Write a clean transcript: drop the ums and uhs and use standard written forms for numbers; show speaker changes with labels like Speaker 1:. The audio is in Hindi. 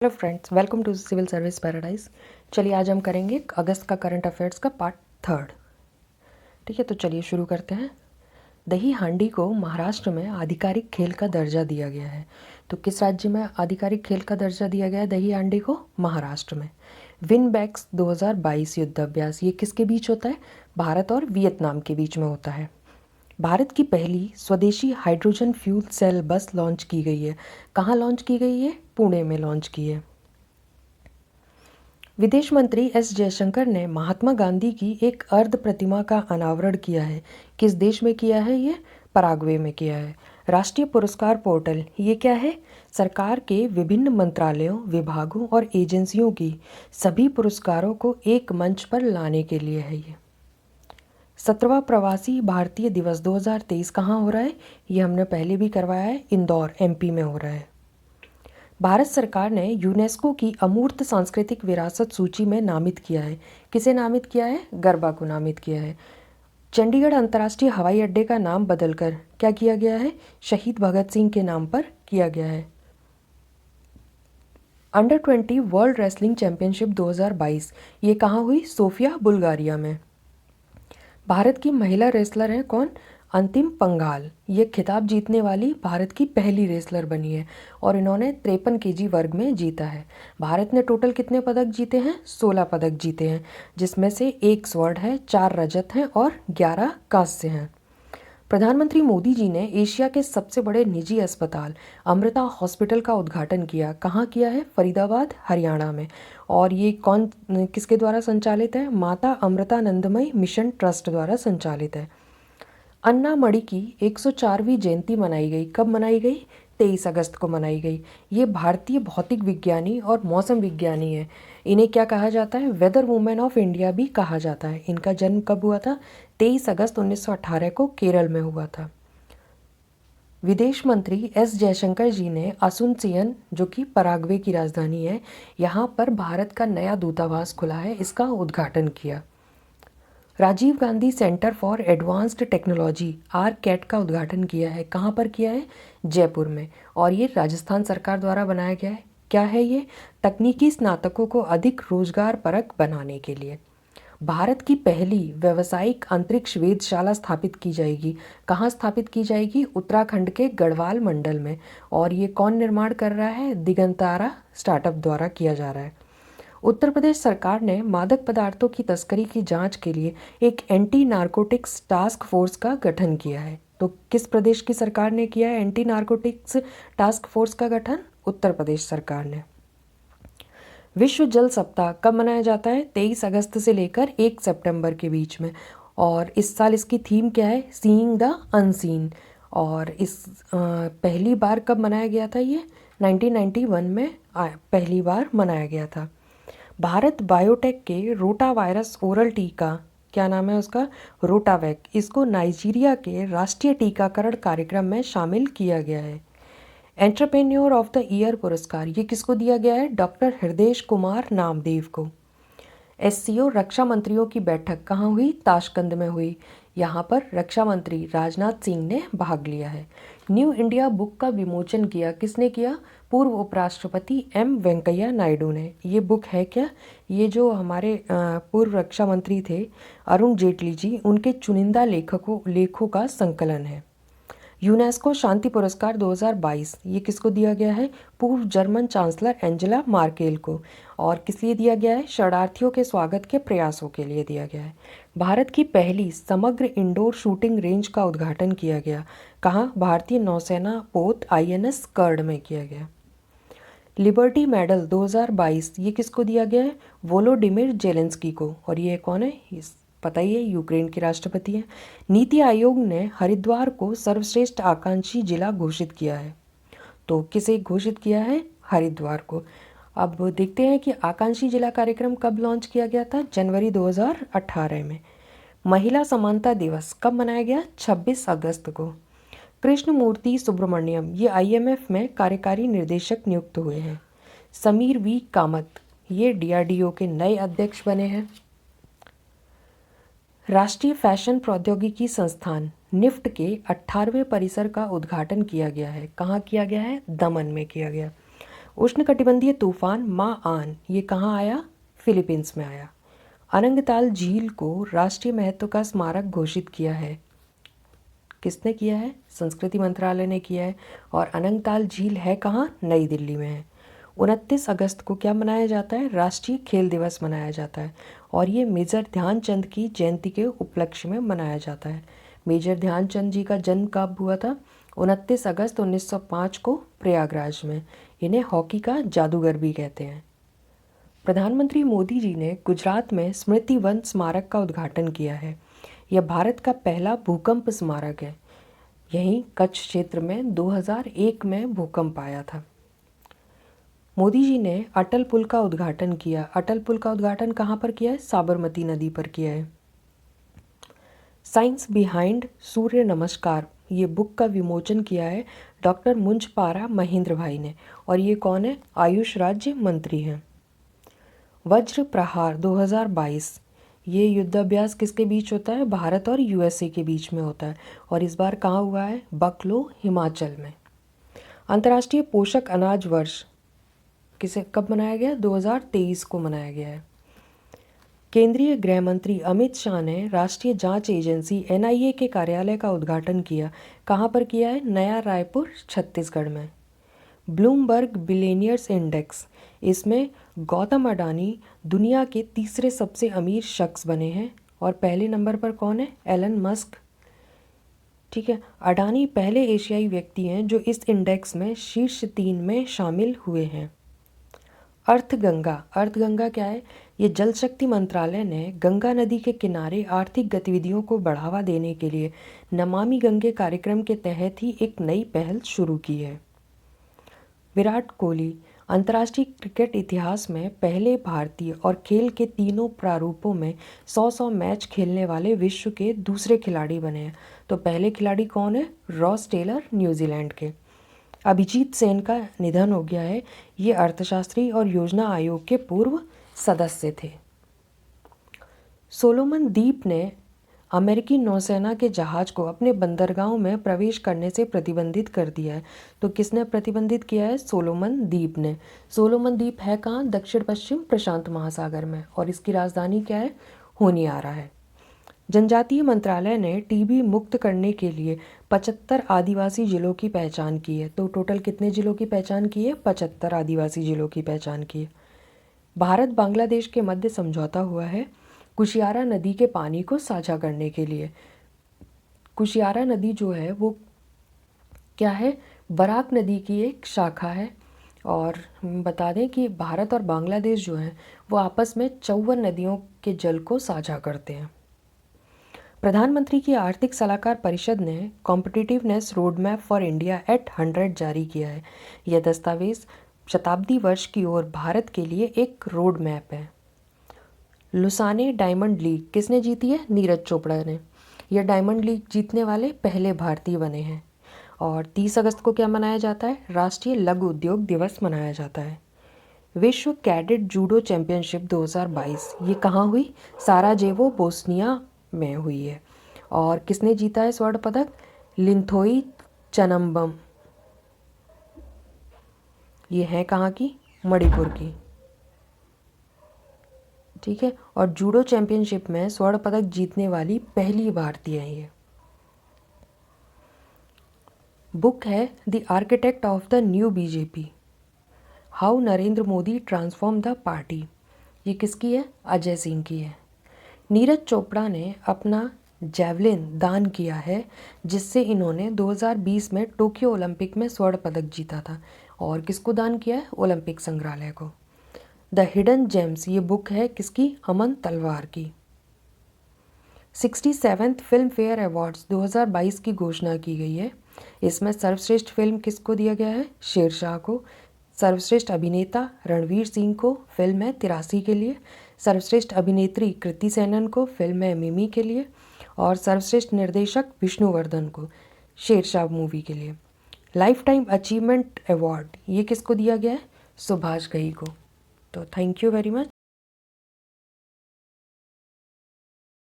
Speaker 1: Hello friends, welcome to civil service paradise. चलिए आज हम करेंगे अगस्त का करंट अफेयर्स का पार्ट 3। ठीक है, तो चलिए शुरू करते हैं। दही हांडी को महाराष्ट्र में आधिकारिक खेल का दर्जा दिया गया है। तो किस राज्य में आधिकारिक खेल का दर्जा दिया गया है दही हांडी को? महाराष्ट्र में। विनबैक्स 2022 युद्ध अभ्यास ये किसके बीच होता है? भारत और वियतनाम के बीच में होता है। भारत की पहली स्वदेशी हाइड्रोजन फ्यूल सेल बस लॉन्च की गई है। कहाँ लॉन्च की गई है? पुणे में लॉन्च की है। विदेश मंत्री एस जयशंकर ने महात्मा गांधी की एक अर्ध प्रतिमा का अनावरण किया है। किस देश में किया है? ये पराग्वे में किया है। राष्ट्रीय पुरस्कार पोर्टल ये क्या है? सरकार के विभिन्न मंत्रालयों, विभागों और एजेंसियों की सभी पुरस्कारों को एक मंच पर लाने के लिए है। ये 17वां प्रवासी भारतीय दिवस 2023 कहाँ हो रहा है? ये हमने पहले भी करवाया है, इंदौर एमपी में हो रहा है। भारत सरकार ने यूनेस्को की अमूर्त सांस्कृतिक विरासत सूची में नामित किया है। किसे नामित किया है? गरबा को नामित किया है। चंडीगढ़ अंतर्राष्ट्रीय हवाई अड्डे का नाम बदलकर क्या किया गया है? शहीद भगत सिंह के नाम पर किया गया है। अंडर 20 वर्ल्ड रेसलिंग चैंपियनशिप 2022 ये कहाँ हुई? सोफिया, बुल्गारिया में। भारत की महिला रेसलर हैं कौन? अंतिम पंघाल। ये खिताब जीतने वाली भारत की पहली रेसलर बनी है और इन्होंने 53 केजी वर्ग में जीता है। भारत ने टोटल कितने पदक जीते हैं? 16 पदक जीते हैं, जिसमें से 1 स्वर्ण है, 4 रजत हैं और 11 कांस्य हैं। प्रधानमंत्री मोदी जी ने एशिया के सबसे बड़े निजी अस्पताल अमृता हॉस्पिटल का उद्घाटन किया। कहाँ किया है? फरीदाबाद, हरियाणा में। और ये किसके द्वारा संचालित है? माता अमृतानंदमयी मिशन ट्रस्ट द्वारा संचालित है। अन्ना मणि की 104वीं जयंती मनाई गई। कब मनाई गई? 23 अगस्त को मनाई गई। ये भारतीय भौतिक विज्ञानी और मौसम विज्ञानी है। इन्हें क्या कहा जाता है? वेदर वुमेन ऑफ इंडिया भी कहा जाता है। इनका जन्म कब हुआ था? 23 अगस्त 1918 को केरल में हुआ था। विदेश मंत्री एस जयशंकर जी ने असुनसियन, जो कि पराग्वे की राजधानी है, यहाँ पर भारत का नया दूतावास खुला है, इसका उद्घाटन किया। Rajiv Gandhi Centre for Advanced Technology RCAT का उद्घाटन किया है। कहाँ पर किया है? जयपुर में। और ये राजस्थान सरकार द्वारा बनाया गया है। क्या है ये? तकनीकी स्नातकों को अधिक रोजगार परक बनाने के लिए। भारत की पहली व्यावसायिक अंतरिक्ष वेधशाला स्थापित की जाएगी। कहाँ स्थापित की जाएगी? उत्तराखंड के गढ़वाल मंडल में। और ये कौन निर्माण कर रहा है? दिगंतारा स्टार्टअप द्वारा किया जा रहा है। उत्तर प्रदेश सरकार ने मादक पदार्थों की तस्करी की जांच के लिए एक एंटी नारकोटिक्स टास्क फोर्स का गठन किया है। तो किस प्रदेश की सरकार ने किया है एंटी नारकोटिक्स टास्क फोर्स का गठन? उत्तर प्रदेश सरकार ने। विश्व जल सप्ताह कब मनाया जाता है? 23 अगस्त से लेकर 1 सितंबर के बीच में। और इस साल इसकी थीम क्या है? Seeing the unseen. और इस पहली बार कब मनाया गया था? ये 1991 में पहली बार मनाया गया था। भारत बायोटेक के रोटा वायरस ओरल टीका, क्या नाम है उसका? रोटावैक, इसको नाइजीरिया के राष्ट्रीय टीकाकरण कार्यक्रम में शामिल किया गया है। एंटरप्रेन्योर ऑफ द ईयर पुरस्कार ये किसको दिया गया है? डॉक्टर हृदय कुमार नामदेव को। एससीओ रक्षा मंत्रियों की बैठक कहाँ हुई? ताशकंद में हुई। यहाँ पर रक्षा मंत्री राजनाथ सिंह ने भाग लिया है। न्यू इंडिया बुक का विमोचन किया। किसने किया? पूर्व उपराष्ट्रपति एम वेंकैया नायडू ने। ये बुक है क्या? ये जो हमारे पूर्व रक्षा मंत्री थे अरुण जेटली जी, उनके चुनिंदा लेखों का संकलन है। यूनेस्को शांति पुरस्कार 2022 ये किसको दिया गया है? पूर्व जर्मन चांसलर एंजेला मार्केल को। और किस लिए दिया गया है? शरणार्थियों के स्वागत के प्रयासों के लिए दिया गया है। भारत की पहली समग्र इंडोर शूटिंग रेंज का उद्घाटन किया गया। कहाँ? भारतीय नौसेना पोत INS कर्ड में किया गया। लिबर्टी मेडल 2022 ये किसको दिया गया है? वोलोडिमिर जेलेंस्की को। और ये कौन है? पता ही है, यूक्रेन के राष्ट्रपति हैं। नीति आयोग ने हरिद्वार को सर्वश्रेष्ठ आकांक्षी जिला घोषित किया है। तो किसे घोषित किया है? हरिद्वार को। अब देखते हैं कि आकांक्षी जिला कार्यक्रम कब लॉन्च किया गया था? जनवरी 2018 में। महिला समानता दिवस कब मनाया गया? 26 अगस्त को। कृष्णमूर्ति सुब्रमण्यम ये IMF में कार्यकारी निर्देशक नियुक्त हुए हैं। समीर V कामत ये DRDO के नए अध्यक्ष बने हैं। राष्ट्रीय फैशन प्रौद्योगिकी संस्थान निफ्ट के 18वें परिसर का उद्घाटन किया गया है। कहाँ किया गया है? दमन में किया गया। उष्णकटिबंधीय तूफान मा-आन ये कहाँ आया? फिलीपींस में आया। अनंगताल झील को राष्ट्रीय महत्व का स्मारक घोषित किया है। किसने किया है? संस्कृति मंत्रालय ने किया है। और अनंगताल झील है कहाँ? नई दिल्ली में है। 29 अगस्त को क्या मनाया जाता है? राष्ट्रीय खेल दिवस मनाया जाता है और ये मेजर ध्यानचंद की जयंती के उपलक्ष्य में मनाया जाता है। मेजर ध्यानचंद जी का जन्म कब हुआ था? 29 अगस्त 1905 को प्रयागराज में। इन्हें हॉकी का जादूगर भी कहते हैं। प्रधानमंत्री मोदी जी ने गुजरात में स्मृति वन स्मारक का उद्घाटन किया है। यह भारत का पहला भूकंप स्मारक है। यहीं कच्छ क्षेत्र में 2001 में भूकंप आया था। मोदी जी ने अटल पुल का उद्घाटन किया। अटल पुल का उद्घाटन कहाँ पर किया है? साबरमती नदी पर किया है। साइंस बिहाइंड सूर्य नमस्कार ये बुक का विमोचन किया है डॉक्टर मुंजपारा महेंद्र भाई ने। और ये कौन है? आयुष राज्य मंत्री हैं। वज्र प्रहार 2022 ये युद्धाभ्यास किसके बीच होता है? भारत और यूएसए के बीच में होता है और इस बार कहाँ हुआ है? बकलो हिमाचल में। अंतर्राष्ट्रीय पोषक अनाज वर्ष किसे कब मनाया गया? 2023 को मनाया गया है। केंद्रीय गृह मंत्री अमित शाह ने राष्ट्रीय जांच एजेंसी एनआईए के कार्यालय का उद्घाटन किया। कहाँ पर किया है? नया रायपुर छत्तीसगढ़ में। ब्लूमबर्ग बिलियनियर्स इंडेक्स इसमें गौतम अडानी दुनिया के तीसरे सबसे अमीर शख्स बने हैं और पहले नंबर पर कौन है? Elon Musk. ठीक है, अडानी पहले एशियाई व्यक्ति हैं जो इस इंडेक्स में शीर्ष 3 में शामिल हुए हैं। अर्थगंगा अर्थगंगा क्या है? ये जल शक्ति मंत्रालय ने गंगा नदी के किनारे आर्थिक गतिविधियों को बढ़ावा देने के लिए नमामि गंगे कार्यक्रम के तहत ही एक नई पहल शुरू की है। विराट कोहली अंतर्राष्ट्रीय क्रिकेट इतिहास में पहले भारतीय और खेल के तीनों प्रारूपों में 100 मैच खेलने वाले विश्व के दूसरे खिलाड़ी बने हैं। तो पहले खिलाड़ी कौन है? रॉस टेलर न्यूजीलैंड के। अभिजीत सेन का निधन हो गया है। ये अर्थशास्त्री और योजना आयोग के पूर्व सदस्य थे। सोलोमन द्वीप ने अमेरिकी नौसेना के जहाज को अपने बंदरगाहों में प्रवेश करने से प्रतिबंधित कर दिया है। तो किसने प्रतिबंधित किया है? सोलोमन द्वीप ने। सोलोमन द्वीप है कहाँ? दक्षिण पश्चिम प्रशांत महासागर में और इसकी राजधानी क्या है? होनियारा है। जनजातीय मंत्रालय ने टीबी मुक्त करने के लिए 75 आदिवासी जिलों की पहचान की है। तो टोटल कितने जिलों की पहचान की है? 75 आदिवासी जिलों की पहचान की है। भारत बांग्लादेश के मध्य समझौता हुआ है कुशियारा नदी के पानी को साझा करने के लिए। कुशियारा नदी जो है वो क्या है? बराक नदी की एक शाखा है। और बता दें कि भारत और बांग्लादेश जो हैं वो आपस में 54 नदियों के जल को साझा करते हैं। प्रधानमंत्री की आर्थिक सलाहकार परिषद ने competitiveness road map for India at 100 जारी किया है। यह दस्तावेज शताब्दी वर्ष की ओर भारत के लिए एक रोड मैप है। लुसाने डायमंड लीग किसने जीती है? नीरज चोपड़ा ने। यह डायमंड लीग जीतने वाले पहले भारतीय बने हैं। और 30 अगस्त को क्या मनाया जाता है? राष्ट्रीय लघु उद्योग दिवस मनाया जाता है। विश्व कैडेट जूडो चैंपियनशिप 2022 ये कहाँ हुई? साराजेवो बोस्निया में हुई है। और किसने जीता है स्वर्ण पदक? लिंथोई चनम्बम। ये है कहाँ की? मणिपुर की। ठीक है, और जूडो चैंपियनशिप में स्वर्ण पदक जीतने वाली पहली भारतीय है ये। बुक है the architect of the new BJP, how Narendra Modi transform the party. ये किसकी है? अजय सिंह की है। नीरज चोपड़ा ने अपना जैवलिन दान किया है जिससे इन्होंने 2020 में टोक्यो ओलंपिक में स्वर्ण पदक जीता था। और किसको दान किया है? ओलंपिक संग्रहालय को। द हिडन जेम्स ये बुक है किसकी? अमन तलवार की। 67th फिल्म फेयर अवार्ड्स 2022 की घोषणा की गई है। इसमें सर्वश्रेष्ठ फिल्म किसको दिया गया है? शेरशाह को। सर्वश्रेष्ठ अभिनेता रणवीर सिंह को, फिल्म है 83 के लिए। सर्वश्रेष्ठ अभिनेत्री कृति सेनन को, फिल्म है मिमी के लिए। और सर्वश्रेष्ठ निर्देशक विष्णुवर्धन को, शेरशाह मूवी के लिए। लाइफ टाइम अचीवमेंट अवार्ड ये किसको दिया गया है? सुभाष घई को। तो थैंक यू वेरी मच।